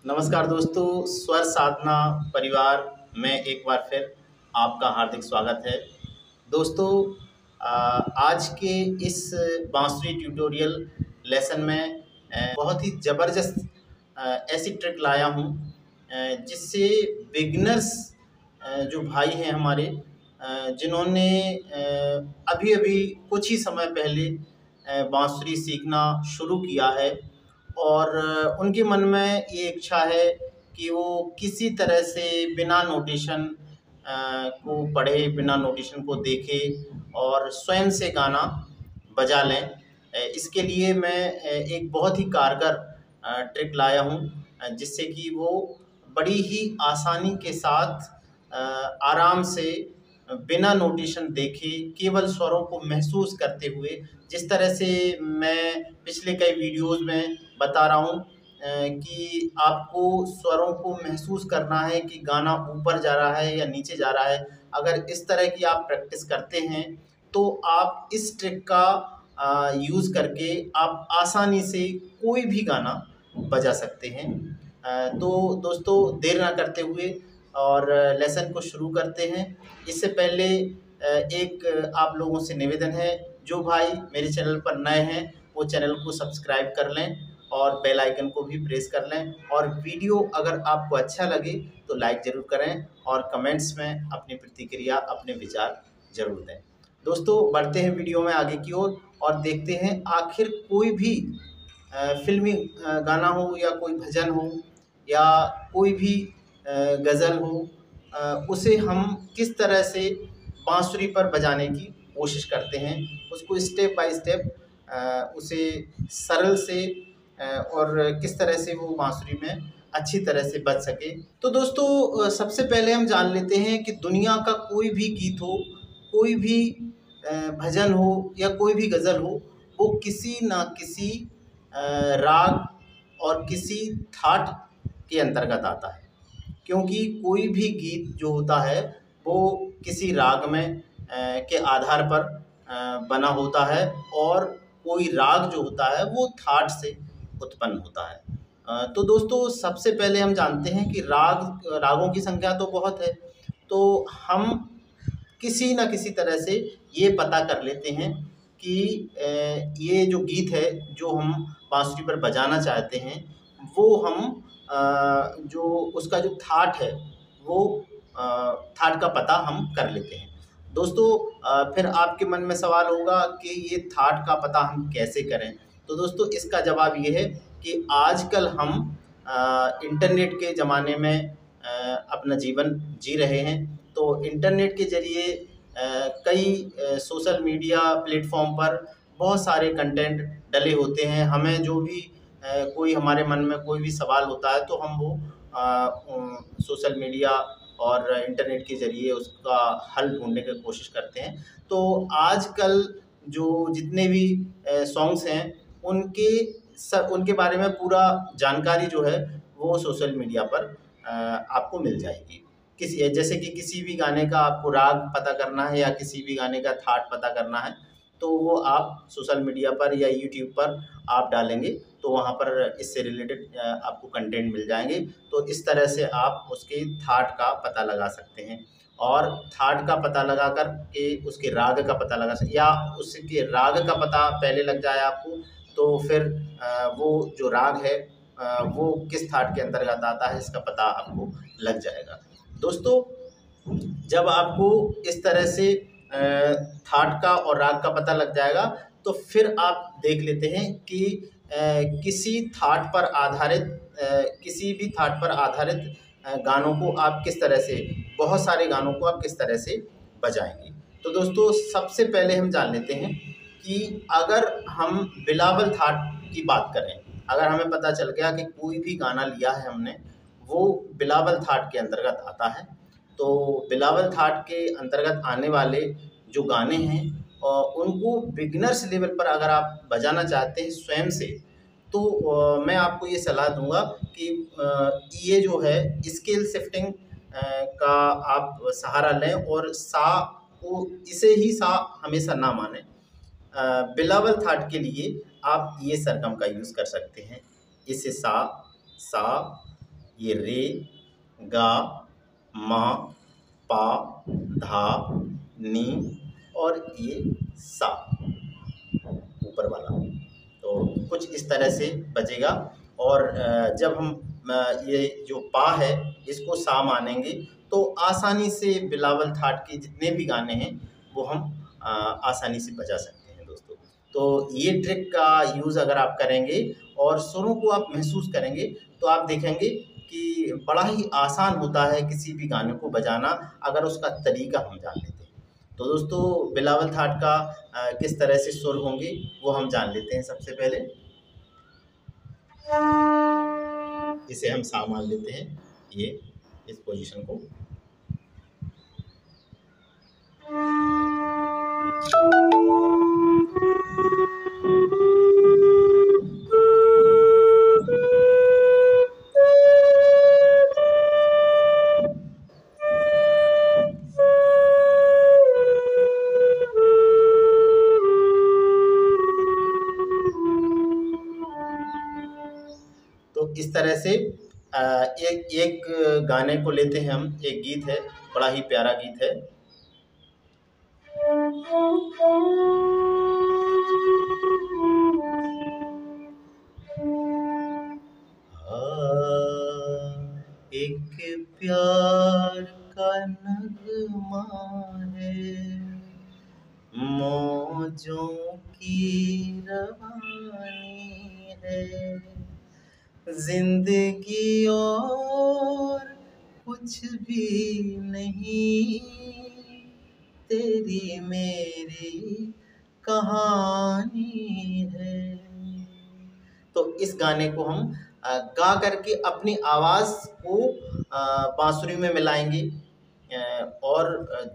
नमस्कार दोस्तों, स्वर साधना परिवार में एक बार फिर आपका हार्दिक स्वागत है। दोस्तों, आज के इस बांसुरी ट्यूटोरियल लेसन में बहुत ही ज़बरदस्त ऐसी ट्रिक लाया हूँ जिससे बिगिनर्स जो भाई हैं हमारे, जिन्होंने अभी अभी कुछ ही समय पहले बांसुरी सीखना शुरू किया है और उनके मन में ये इच्छा है कि वो किसी तरह से बिना नोटेशन को पढ़े, बिना नोटेशन को देखे और स्वयं से गाना बजा लें। इसके लिए मैं एक बहुत ही कारगर ट्रिक लाया हूँ जिससे कि वो बड़ी ही आसानी के साथ आराम से बिना नोटेशन देखे केवल स्वरों को महसूस करते हुए, जिस तरह से मैं पिछले कई वीडियोज़ में बता रहा हूँ कि आपको स्वरों को महसूस करना है कि गाना ऊपर जा रहा है या नीचे जा रहा है। अगर इस तरह की आप प्रैक्टिस करते हैं तो आप इस ट्रिक का यूज़ करके आप आसानी से कोई भी गाना बजा सकते हैं। तो दोस्तों, देर ना करते हुए और लेसन को शुरू करते हैं। इससे पहले एक आप लोगों से निवेदन है, जो भाई मेरे चैनल पर नए हैं वो चैनल को सब्सक्राइब कर लें और बेल आइकन को भी प्रेस कर लें, और वीडियो अगर आपको अच्छा लगे तो लाइक ज़रूर करें और कमेंट्स में अपनी प्रतिक्रिया, अपने विचार ज़रूर दें। दोस्तों, बढ़ते हैं वीडियो में आगे की ओर और देखते हैं आखिर कोई भी फिल्मी गाना हो या कोई भजन हो या कोई भी गज़ल हो, उसे हम किस तरह से बांसुरी पर बजाने की कोशिश करते हैं। उसको स्टेप बाय स्टेप उसे सरल से और किस तरह से वो बांसुरी में अच्छी तरह से बज सके। तो दोस्तों, सबसे पहले हम जान लेते हैं कि दुनिया का कोई भी गीत हो, कोई भी भजन हो या कोई भी गज़ल हो, वो किसी ना किसी राग और किसी थाट के अंतर्गत आता है। क्योंकि कोई भी गीत जो होता है वो किसी राग में के आधार पर बना होता है, और कोई राग जो होता है वो थाट से उत्पन्न होता है। तो दोस्तों, सबसे पहले हम जानते हैं कि रागों की संख्या तो बहुत है, तो हम किसी न किसी तरह से ये पता कर लेते हैं कि ये जो गीत है जो हम बांसुरी पर बजाना चाहते हैं, वो हम जो उसका जो थाट है वो थाट का पता हम कर लेते हैं। दोस्तों, फिर आपके मन में सवाल होगा कि ये थाट का पता हम कैसे करें। तो दोस्तों, इसका जवाब ये है कि आजकल हम इंटरनेट के ज़माने में अपना जीवन जी रहे हैं। तो इंटरनेट के ज़रिए कई सोशल मीडिया प्लेटफॉर्म पर बहुत सारे कंटेंट डले होते हैं। हमें जो भी कोई हमारे मन में कोई भी सवाल होता है तो हम वो सोशल मीडिया और इंटरनेट के ज़रिए उसका हल ढूँढने की कोशिश करते हैं। तो आजकल जो जितने भी सॉन्ग्स हैं उनके बारे में पूरा जानकारी जो है वो सोशल मीडिया पर आपको मिल जाएगी। जैसे कि किसी भी गाने का आपको राग पता करना है या किसी भी गाने का थाट पता करना है, तो वो आप सोशल मीडिया पर या यूट्यूब पर आप डालेंगे तो वहाँ पर इससे रिलेटेड आपको कंटेंट मिल जाएंगे। तो इस तरह से आप उसके थाट का पता लगा सकते हैं, और थाट का पता लगा कर के उसके राग का पता लगा सकते, या उसके राग का पता पहले लग जाए आपको तो फिर वो जो राग है वो किस थाट के अंतर्गत आता है इसका पता आपको लग जाएगा। दोस्तों, जब आपको इस तरह से थाट का और राग का पता लग जाएगा तो फिर आप देख लेते हैं कि किसी भी थाट पर आधारित गानों को आप किस तरह से बहुत सारे गानों को आप किस तरह से बजाएंगे। तो दोस्तों सबसे पहले हम जान लेते हैं कि अगर हम बिलावल थाट की बात करें, अगर हमें पता चल गया कि कोई भी गाना लिया है हमने वो बिलावल थाट के अंतर्गत आता है, तो बिलावल थाट के अंतर्गत आने वाले जो गाने हैं उनको बिगिनर्स लेवल पर अगर आप बजाना चाहते हैं स्वयं से, तो मैं आपको ये सलाह दूंगा कि ये जो है स्केल शिफ्टिंग का आप सहारा लें और सा को इसे ही सा हमेशा ना माने। बिलावल थाट के लिए आप ये सरगम का यूज़ कर सकते हैं। इसे सा, ये रे, गा, मा, पा, धा, नी और ये सा ऊपर वाला। तो कुछ इस तरह से बजेगा और जब हम ये जो पा है इसको सा मानेंगे तो आसानी से बिलावल थाट के जितने भी गाने हैं वो हम आसानी से बजा सकते हैं दोस्तों। तो ये ट्रिक का यूज़ अगर आप करेंगे और सुरों को आप महसूस करेंगे तो आप देखेंगे कि बड़ा ही आसान होता है किसी भी गाने को बजाना अगर उसका तरीका हम जान लेते हैं। तो दोस्तों बिलावल थाट का किस तरह से सुर होंगे वो हम जान लेते हैं। सबसे पहले इसे हम सा मान लेते हैं, ये इस पोजीशन को। तो इस तरह से एक एक गाने को लेते हैं हम, एक गीत है, बड़ा ही प्यारा गीत है। एक प्यार का नगमा है, मौजों की रवानी है, जिंदगी और कुछ भी नहीं, तेरी मेरी कहानी है। तो इस गाने को हम गा करके अपनी आवाज़ को बांसुरी में मिलाएंगे और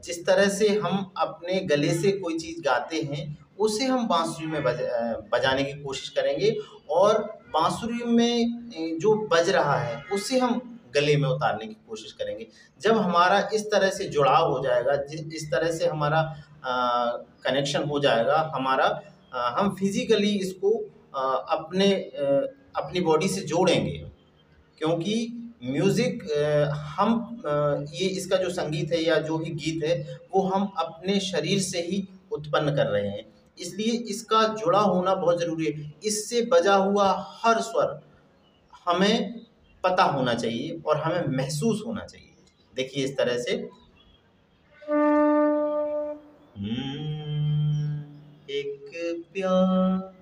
जिस तरह से हम अपने गले से कोई चीज़ गाते हैं उसे हम बांसुरी में बजाने की कोशिश करेंगे और बांसुरी में जो बज रहा है उसे हम गले में उतारने की कोशिश करेंगे। जब हमारा इस तरह से जुड़ाव हो जाएगा, इस तरह से हमारा कनेक्शन हो जाएगा हमारा, हम फिज़िकली इसको अपनी बॉडी से जोड़ेंगे, क्योंकि म्यूज़िक ये इसका जो संगीत है या जो भी गीत है वो हम अपने शरीर से ही उत्पन्न कर रहे हैं, इसलिए इसका जुड़ा होना बहुत ज़रूरी है। इससे बजा हुआ हर स्वर हमें पता होना चाहिए और हमें महसूस होना चाहिए। देखिए इस तरह से एक प्यार,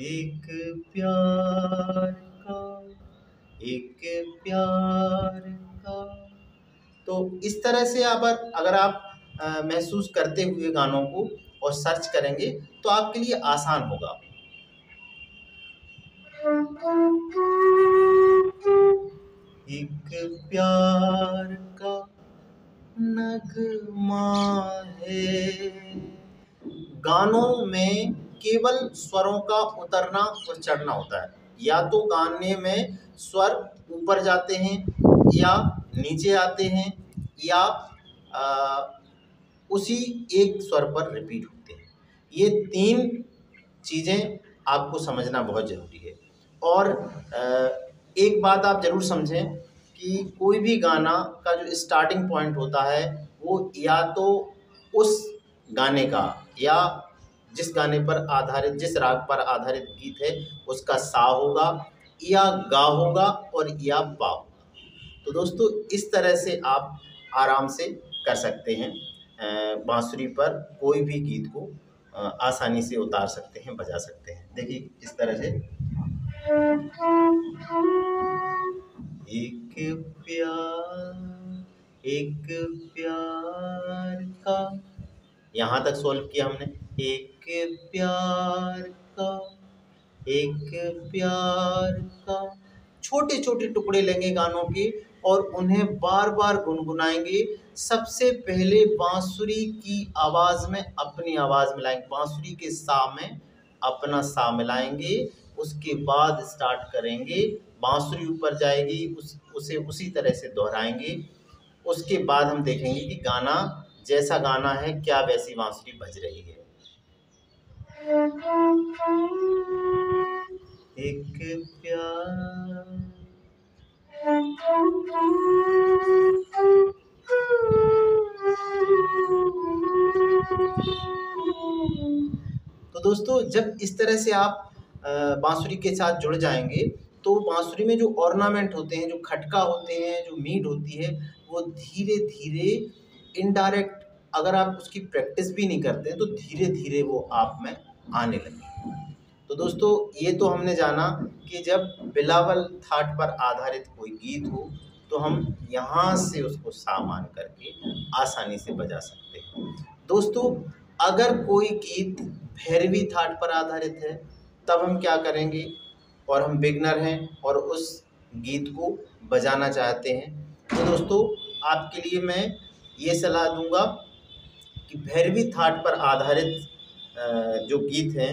एक प्यार का, एक प्यार का। तो इस तरह से आप अगर आप महसूस करते हुए गानों को और सर्च करेंगे तो आपके लिए आसान होगा। एक प्यार का नगमा है। गानों में केवल स्वरों का उतरना और चढ़ना होता है, या तो गाने में स्वर ऊपर जाते हैं या नीचे आते हैं या उसी एक स्वर पर रिपीट होते हैं। ये तीन चीज़ें आपको समझना बहुत ज़रूरी है। और एक बात आप ज़रूर समझें कि कोई भी गाना का जो स्टार्टिंग पॉइंट होता है वो या तो उस गाने का या जिस गाने पर आधारित, जिस राग पर आधारित गीत है उसका सा होगा या गा होगा और या पा होगा। तो दोस्तों इस तरह से आप आराम से कर सकते हैं, बांसुरी पर कोई भी गीत को आसानी से उतार सकते हैं, बजा सकते हैं। देखिए इस तरह से एक प्यार, एक प्यार का, यहाँ तक सॉल्व किया हमने। एक प्यार का, एक प्यार का। छोटे छोटे टुकड़े लेंगे गानों के और उन्हें बार बार गुनगुनाएंगे। सबसे पहले बांसुरी की आवाज में अपनी आवाज मिलाएंगे, बांसुरी के सा में अपना सा मिलाएंगे। उसके बाद स्टार्ट करेंगे, बांसुरी ऊपर जाएगी, उसे उसी तरह से दोहराएंगे। उसके बाद हम देखेंगे कि गाना जैसा गाना है क्या वैसी बांसुरी बज रही है। एक प्यार, तो दोस्तों जब इस तरह से आप बांसुरी के साथ जुड़ जाएंगे तो बांसुरी में जो ऑर्नामेंट होते हैं, जो खटका होते हैं, जो मीट होती है, वो धीरे धीरे इनडायरेक्ट, अगर आप उसकी प्रैक्टिस भी नहीं करते हैं तो धीरे धीरे वो आप में आने लगे। तो दोस्तों ये तो हमने जाना कि जब बिलावल थाट पर आधारित कोई गीत हो तो हम यहाँ से उसको सामान करके आसानी से बजा सकते हैं। दोस्तों अगर कोई गीत भैरवी थाट पर आधारित है तब हम क्या करेंगे, और हम बिगनर हैं और उस गीत को बजाना चाहते हैं, तो दोस्तों आपके लिए मैं ये सलाह दूंगा कि भैरवी थाट पर आधारित जो गीत हैं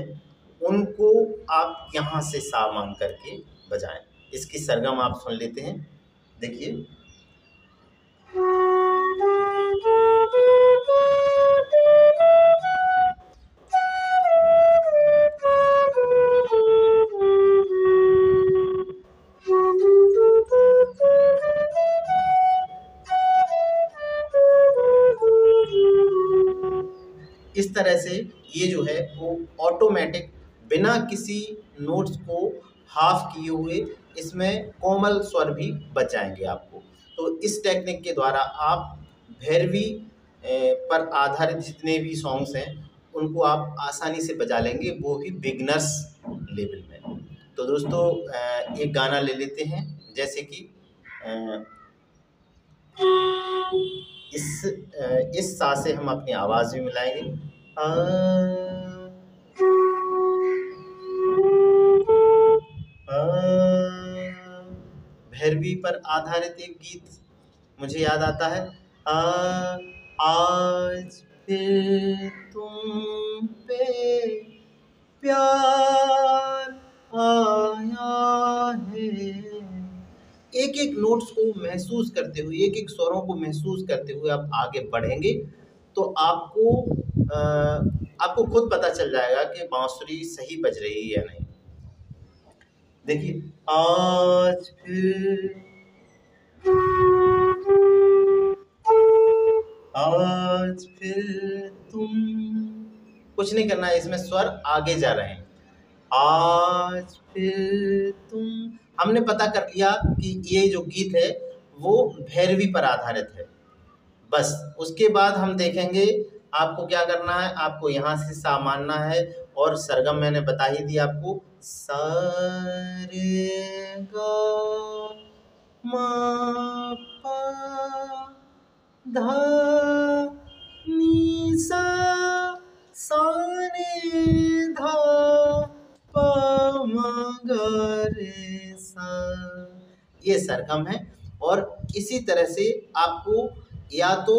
उनको आप यहाँ से सा मांग करके बजाएं। इसकी सरगम आप सुन लेते हैं, देखिए। इस तरह से ये जो है वो ऑटोमेटिक बिना किसी नोट्स को हाफ किए हुए इसमें कोमल स्वर भी बच जाएंगे आपको। तो इस टेक्निक के द्वारा आप भैरवी पर आधारित जितने भी सॉन्ग्स हैं उनको आप आसानी से बजा लेंगे, वो भी बिगनर्स लेवल में। तो दोस्तों एक गाना ले लेते हैं, जैसे कि इस सा से हम अपनी आवाज भी मिलाएंगे। भैरवी पर आधारित एक गीत मुझे याद आता है। आज फिर तुम पे प्यार आया है। एक एक नोट्स को महसूस करते हुए, एक एक स्वरों को महसूस करते हुए आप आगे बढ़ेंगे तो आपको खुद पता चल जाएगा कि बांसुरी सही बज रही है या नहीं। देखिए, आज फिर तुम, कुछ नहीं करना है, इसमें स्वर आगे जा रहे हैं। आज फिर तुम, हमने पता कर लिया कि ये जो गीत है वो भैरवी पर आधारित है। बस उसके बाद हम देखेंगे आपको क्या करना है, आपको यहाँ से सा मानना है और सरगम मैंने बता ही दी आपको। सा रे गा मा पा धा नी सा रे धा पा मा गा रे सा, ये सरगम है। और इसी तरह से आपको या तो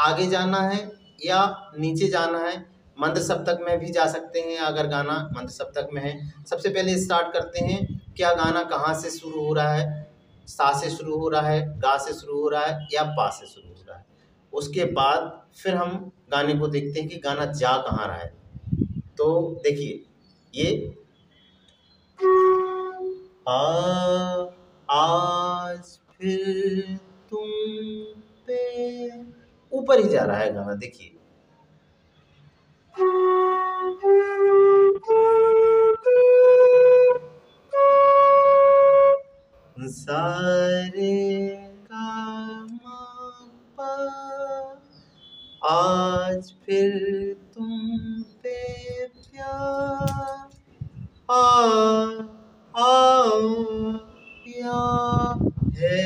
आगे जाना है या नीचे जाना है। मंद सप्तक में भी जा सकते हैं अगर गाना मंद सप्तक में है। सबसे पहले स्टार्ट करते हैं, क्या गाना कहाँ से शुरू हो रहा है, सा से शुरू हो रहा है, गा से शुरू हो रहा है या पा से शुरू हो रहा है। उसके बाद फिर हम गाने को देखते हैं कि गाना जा कहाँ रहा है। तो देखिए, ये आज फिर तुम पे, ऊपर ही जा रहा है गाना, देखिए। सारे गा मा, आज फिर तुम पे प्यार आया है।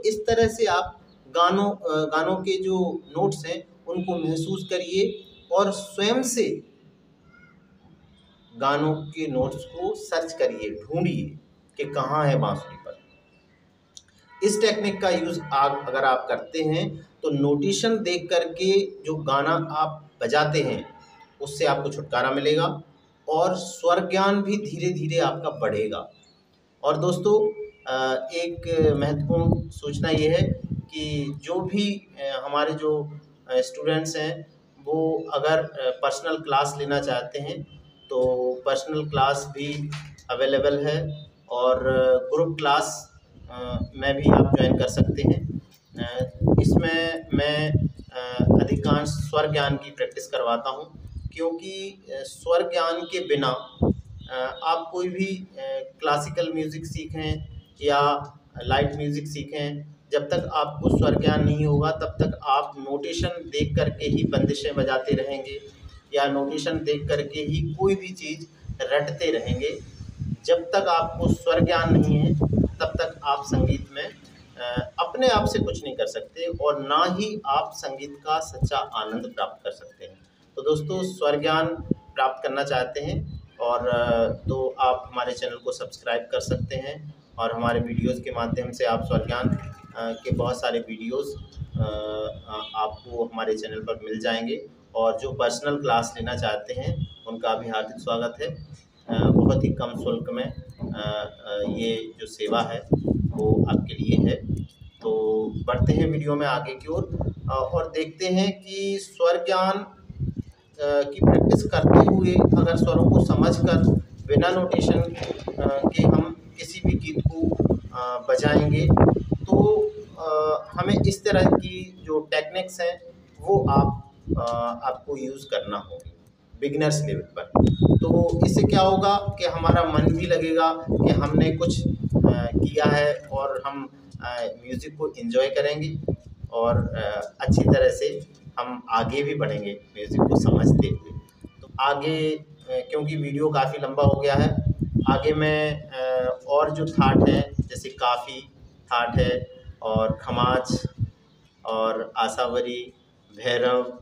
इस तरह से आप गानों के जो नोट्स हैं उनको महसूस करिए और स्वयं से गानों के नोट्स को सर्च करिए, ढूंढिए कि कहाँ है बांसुरी पर। इस टेक्निक का यूज़ आप अगर आप करते हैं तो नोटेशन देख करके जो गाना आप बजाते हैं उससे आपको छुटकारा मिलेगा और स्वर ज्ञान भी धीरे धीरे आपका बढ़ेगा। और दोस्तों एक महत्वपूर्ण सूचना ये है कि जो भी हमारे जो स्टूडेंट्स हैं वो अगर पर्सनल क्लास लेना चाहते हैं तो पर्सनल क्लास भी अवेलेबल है और ग्रुप क्लास में भी आप ज्वाइन कर सकते हैं। इसमें मैं अधिकांश स्वर ज्ञान की प्रैक्टिस करवाता हूँ क्योंकि स्वर ज्ञान के बिना आप कोई भी क्लासिकल म्यूज़िक सीखें या लाइट म्यूज़िक सीखें, जब तक आपको स्वर ज्ञान नहीं होगा तब तक आप नोटेशन देख करके ही बंदिशें बजाते रहेंगे या नोटेशन देख करके ही कोई भी चीज़ रटते रहेंगे। जब तक आपको स्वर ज्ञान नहीं है तब तक आप संगीत में अपने आप से कुछ नहीं कर सकते और ना ही आप संगीत का सच्चा आनंद प्राप्त कर सकते हैं। तो दोस्तों, स्वर ज्ञान प्राप्त करना चाहते हैं और तो आप हमारे चैनल को सब्सक्राइब कर सकते हैं और हमारे वीडियोज़ के माध्यम से आप स्वर ज्ञान के बहुत सारे वीडियोज़ आपको हमारे चैनल पर मिल जाएंगे। और जो पर्सनल क्लास लेना चाहते हैं उनका भी हार्दिक स्वागत है। बहुत ही कम शुल्क में ये जो सेवा है वो आपके लिए है। तो बढ़ते हैं वीडियो में आगे की ओर और देखते हैं कि स्वर ज्ञान की प्रैक्टिस करते हुए अगर स्वरों को समझकर बिना नोटेशन के हम किसी भी गीत को बजाएंगे तो हमें इस तरह की जो टेक्निक्स हैं वो आपको यूज़ करना होगी बिगिनर्स लेवल पर। तो इससे क्या होगा कि हमारा मन भी लगेगा कि हमने कुछ किया है और हम म्यूज़िक को एंजॉय करेंगे और अच्छी तरह से हम आगे भी बढ़ेंगे म्यूज़िक को समझते हुए। तो आगे क्योंकि वीडियो काफ़ी लंबा हो गया है, आगे मैं और जो थाट हैं जैसे काफ़ी थाट है और खमाज और आसावरी, भैरव,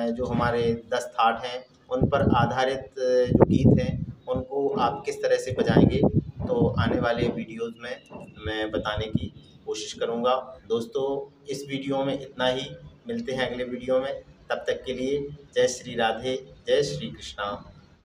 जो हमारे 10 थाट हैं उन पर आधारित जो गीत हैं उनको आप किस तरह से बजाएंगे तो आने वाले वीडियोज़ में मैं बताने की कोशिश करूँगा। दोस्तों, इस वीडियो में इतना ही, मिलते हैं अगले वीडियो में। तब तक के लिए जय श्री राधे, जय श्री कृष्णा।